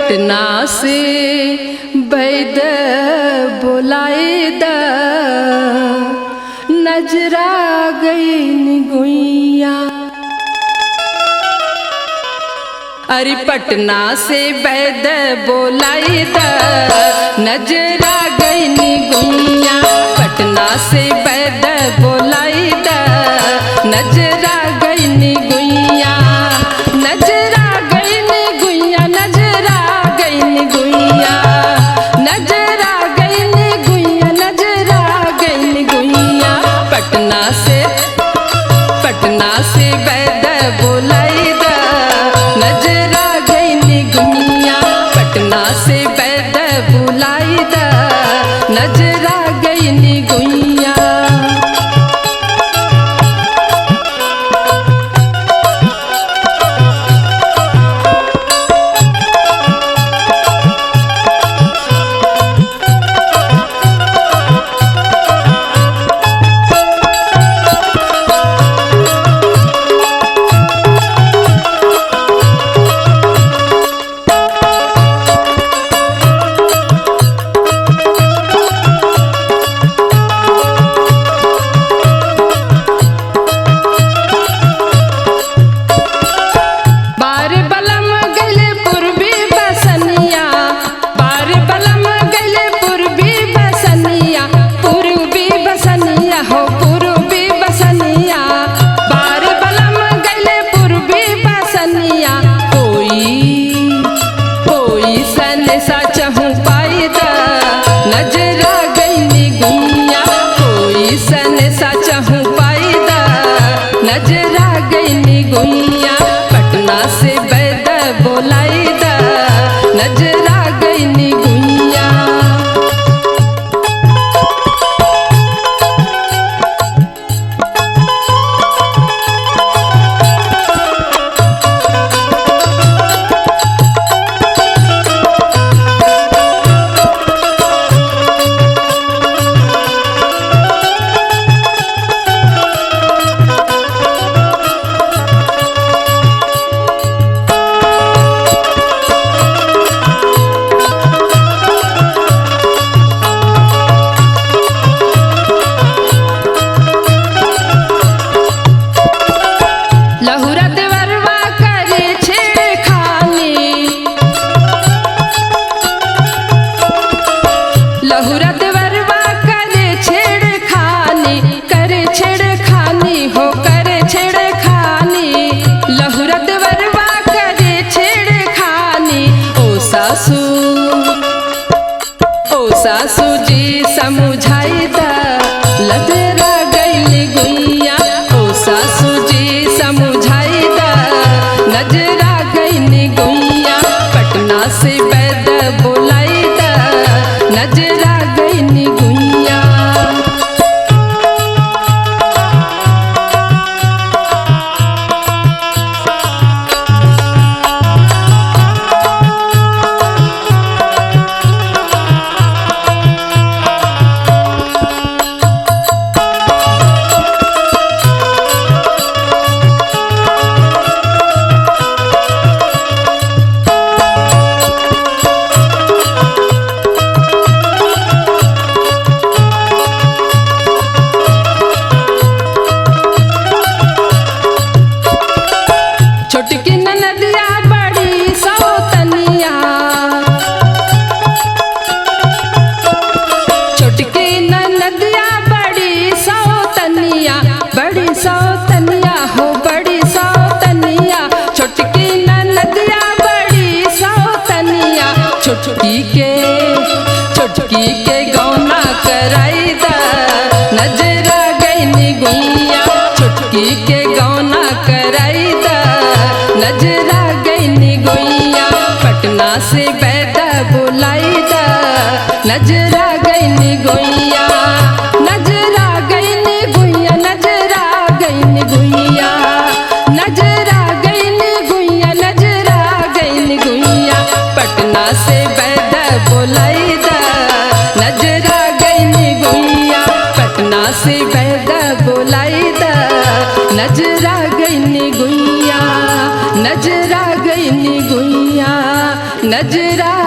पटना से बैद बुलाए दा नजरा गई गुइया। अरे पटना से बैद बुलाए दा नजरा गई गुइया। पटना से बैद बुलाए दा नजरा गई गुइया। नजरा गई गुइया, नजरा गई गुइया, नजरा गई गुइया, नजरा गई गुइया। पटना से बैद बुलाई दा नजरा गई गुइया। पटना से बैद बुलाई दा नजरा गई गुइया। पटना से बैद बुलाई दा नजरा गई गुइया। सासू जी समझाई दा नजरा गई गुइया। ओ सासू जी समझाई दा नजरा गई गुइया। पटना से बैद बुलाई दा नजरा गई गुइया। चुटकी के गौना कराई दा नजरा गई गुइया। चुटकी के गौना कराई दा नजरा गई गुइया। पटना से बैद बुलाई दा नजरा गई गुइया। नजरा गई गुइया, नजरा गई गुइया, नजरा गई गुइया, नजरा गई गुइया। पटना से बैद बुलाई दा नजरा गई गुइया। पटना से बैद बुलाई दा नजरा गई गुइया, नजरा गई गुइया, नजरा